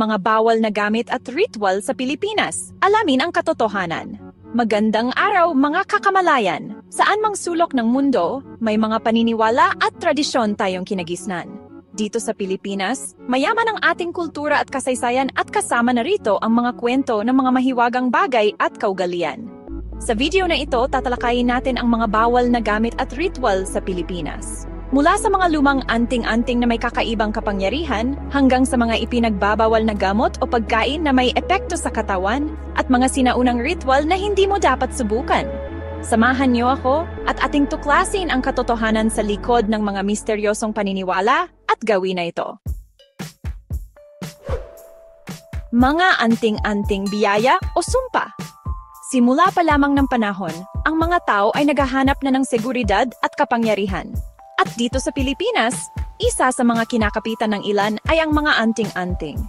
mga bawal na gamit at ritual sa Pilipinas. Alamin ang katotohanan. Magandang araw mga kakamalayan! Saan mang sulok ng mundo, may mga paniniwala at tradisyon tayong kinagisnan. Dito sa Pilipinas, mayaman ang ating kultura at kasaysayan at kasama na rito ang mga kwento ng mga mahiwagang bagay at kaugalian. Sa video na ito, tatalakayin natin ang mga bawal na gamit at ritual sa Pilipinas. Mula sa mga lumang anting-anting na may kakaibang kapangyarihan hanggang sa mga ipinagbabawal na gamot o pagkain na may epekto sa katawan at mga sinaunang ritual na hindi mo dapat subukan. Samahan niyo ako at ating tuklasin ang katotohanan sa likod ng mga misteryosong paniniwala at gawin na ito. Mga anting-anting biyaya o sumpa. Simula pa lamang ng panahon, ang mga tao ay naghahanap na ng seguridad at kapangyarihan. At dito sa Pilipinas, isa sa mga kinakapitan ng ilan ay ang mga anting-anting.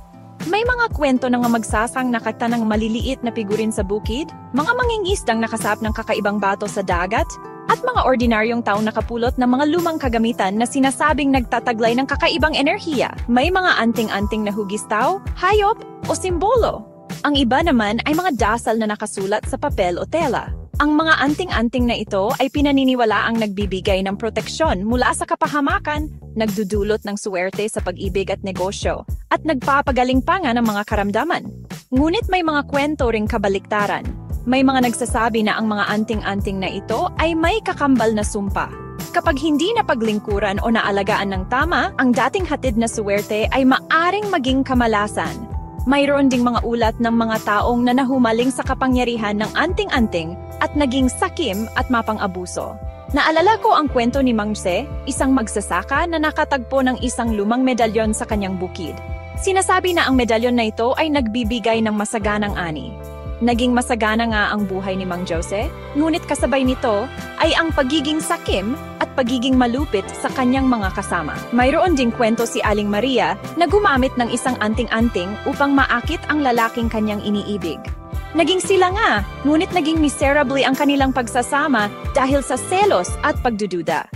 May mga kwento ng mga magsasang nakita ng maliliit na figurin sa bukid, mga mangingisdang nakasap ng kakaibang bato sa dagat, at mga ordinaryong taong nakapulot ng mga lumang kagamitan na sinasabing nagtataglay ng kakaibang enerhiya. May mga anting-anting na hugis tao, hayop, o simbolo. Ang iba naman ay mga dasal na nakasulat sa papel o tela. Ang mga anting-anting na ito ay pinaniniwalaang nagbibigay ng proteksyon mula sa kapahamakan, nagdudulot ng suwerte sa pag-ibig at negosyo, at nagpapagaling pa nga ng mga karamdaman. Ngunit may mga kwento ring kabaliktaran. May mga nagsasabi na ang mga anting-anting na ito ay may kakambal na sumpa. Kapag hindi napaglingkuran o naalagaan ng tama, ang dating hatid na suwerte ay maaring maging kamalasan. Mayroon ding mga ulat ng mga taong na nahumaling sa kapangyarihan ng anting-anting at naging sakim at mapang-abuso. Naalala ko ang kwento ni Mang Se, isang magsasaka na nakatagpo ng isang lumang medalyon sa kanyang bukid. Sinasabi na ang medalyon na ito ay nagbibigay ng masaganang ani. Naging masagana nga ang buhay ni Mang Jose, ngunit kasabay nito ay ang pagiging sakim at pagiging malupit sa kanyang mga kasama. Mayroon ding kwento si Aling Maria na gumamit ng isang anting-anting upang maakit ang lalaking kanyang iniibig. Naging sila nga, ngunit naging miserably ang kanilang pagsasama dahil sa selos at pagdududa.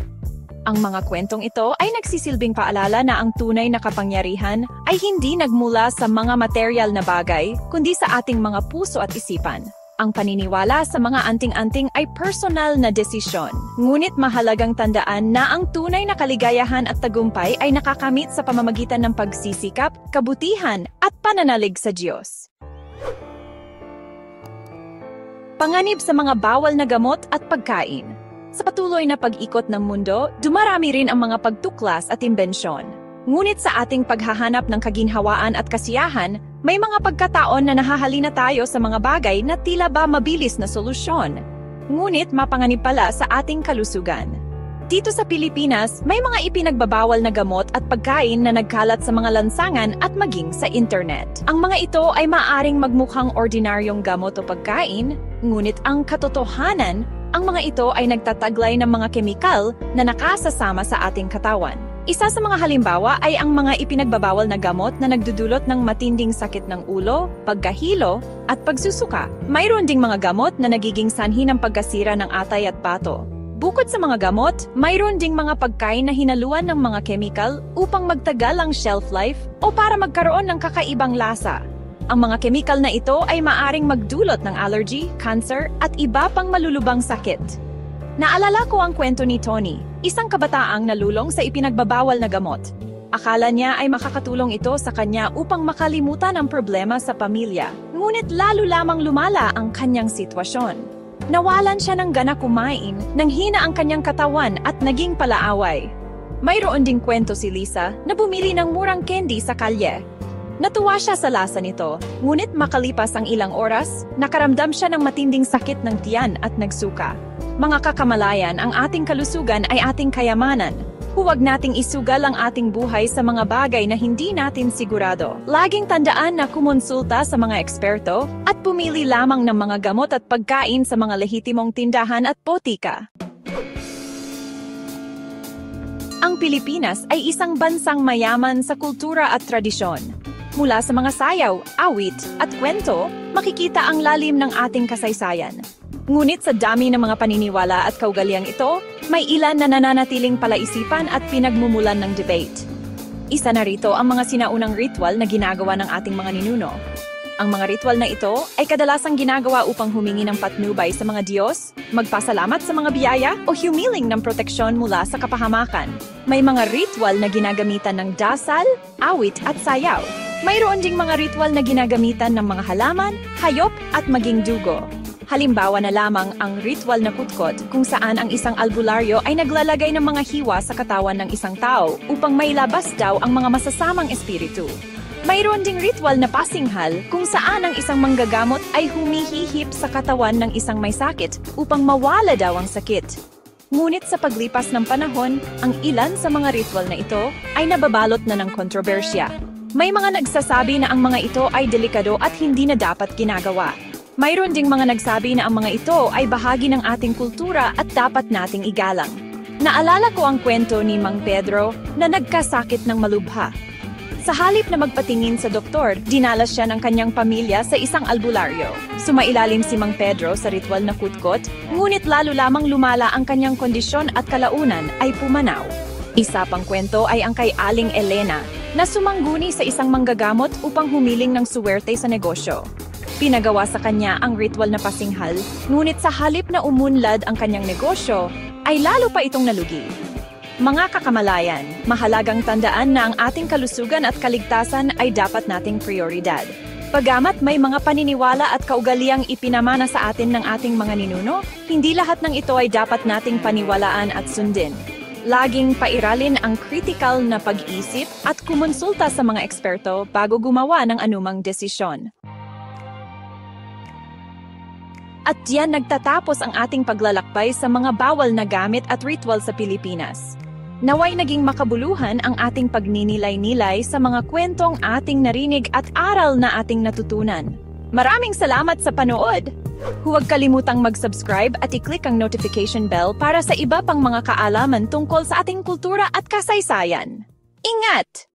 Ang mga kwentong ito ay nagsisilbing paalala na ang tunay na kapangyarihan ay hindi nagmula sa mga material na bagay, kundi sa ating mga puso at isipan. Ang paniniwala sa mga anting-anting ay personal na desisyon. Ngunit mahalagang tandaan na ang tunay na kaligayahan at tagumpay ay nakakamit sa pamamagitan ng pagsisikap, kabutihan, at pananalig sa Diyos. Panganib sa mga bawal na gamot at pagkain. Sa patuloy na pag-ikot ng mundo, dumarami rin ang mga pagtuklas at imbensyon. Ngunit sa ating paghahanap ng kaginhawaan at kasiyahan, may mga pagkataon na nahahalina tayo sa mga bagay na tila ba mabilis na solusyon. Ngunit mapanganib pala sa ating kalusugan. Dito sa Pilipinas, may mga ipinagbabawal na gamot at pagkain na nagkalat sa mga lansangan at maging sa internet. Ang mga ito ay maaaring magmukhang ordinaryong gamot o pagkain, ngunit ang katotohanan, ang mga ito ay nagtataglay ng mga kemikal na nakasasama sa ating katawan. Isa sa mga halimbawa ay ang mga ipinagbabawal na gamot na nagdudulot ng matinding sakit ng ulo, pagkahilo, at pagsusuka. Mayroon ding mga gamot na nagiging sanhi ng pagkasira ng atay at bato. Bukod sa mga gamot, mayroon ding mga pagkain na hinaluan ng mga kemikal upang magtagal ang shelf life o para magkaroon ng kakaibang lasa. Ang mga kemikal na ito ay maaring magdulot ng allergy, cancer, at iba pang malulubang sakit. Naalala ko ang kwento ni Tony, isang kabataang nalulong sa ipinagbabawal na gamot. Akala niya ay makakatulong ito sa kanya upang makalimutan ang problema sa pamilya, ngunit lalo lamang lumala ang kanyang sitwasyon. Nawalan siya ng gana kumain, nanghina ang kanyang katawan at naging palaaway. Mayroon ding kwento si Lisa na bumili ng murang candy sa kalye. Natuwa siya sa lasa nito, ngunit makalipas ang ilang oras, nakaramdam siya ng matinding sakit ng tiyan at nagsuka. Mga kakamalayan, ang ating kalusugan ay ating kayamanan. Huwag nating isugal ang ating buhay sa mga bagay na hindi natin sigurado. Laging tandaan na kumonsulta sa mga eksperto at pumili lamang ng mga gamot at pagkain sa mga lehitimong tindahan at botika. Ang Pilipinas ay isang bansang mayaman sa kultura at tradisyon. Mula sa mga sayaw, awit, at kwento, makikita ang lalim ng ating kasaysayan. Ngunit sa dami ng mga paniniwala at kaugaliang ito, may ilan na nananatiling palaisipan at pinagmumulan ng debate. Isa na rito ang mga sinaunang ritual na ginagawa ng ating mga ninuno. Ang mga ritual na ito ay kadalasang ginagawa upang humingi ng patnubay sa mga Diyos, magpasalamat sa mga biyaya o humiling ng proteksyon mula sa kapahamakan. May mga ritual na ginagamitan ng dasal, awit at sayaw. Mayroon ding mga ritual na ginagamitan ng mga halaman, hayop at maging dugo. Halimbawa na lamang ang ritual na kutkot kung saan ang isang albularyo ay naglalagay ng mga hiwa sa katawan ng isang tao upang mailabas daw ang mga masasamang espiritu. Mayroon ding ritual na pasinghal kung saan ang isang manggagamot ay humihihip sa katawan ng isang may sakit upang mawala daw ang sakit. Ngunit sa paglipas ng panahon, ang ilan sa mga ritual na ito ay nababalot na ng kontrobersya. May mga nagsasabi na ang mga ito ay delikado at hindi na dapat ginagawa. Mayroon ding mga nagsabi na ang mga ito ay bahagi ng ating kultura at dapat nating igalang. Naalala ko ang kwento ni Mang Pedro na nagkasakit ng malubha. Sa halip na magpatingin sa doktor, dinalas siya ng kanyang pamilya sa isang albularyo. Sumailalim si Mang Pedro sa ritual na kutkot, ngunit lalo lamang lumala ang kanyang kondisyon at kalaunan ay pumanaw. Isa pang kwento ay ang kay Aling Elena, na sumangguni sa isang manggagamot upang humiling ng suwerte sa negosyo. Pinagawa sa kanya ang ritual na pasinghal, ngunit sa halip na umunlad ang kanyang negosyo, ay lalo pa itong nalugi. Mga kakamalayan, mahalagang tandaan na ang ating kalusugan at kaligtasan ay dapat nating prioridad. Pagamat may mga paniniwala at kaugaliang ipinamana sa atin ng ating mga ninuno, hindi lahat ng ito ay dapat nating paniwalaan at sundin. Laging pairalin ang kritikal na pag-isip at kumonsulta sa mga eksperto bago gumawa ng anumang desisyon. At diyan nagtatapos ang ating paglalakbay sa mga bawal na gamit at ritual sa Pilipinas. Naway naging makabuluhan ang ating pagninilay-nilay sa mga kwentong ating narinig at aral na ating natutunan. Maraming salamat sa panood! Huwag kalimutang mag-subscribe at i-click ang notification bell para sa iba pang mga kaalaman tungkol sa ating kultura at kasaysayan. Ingat!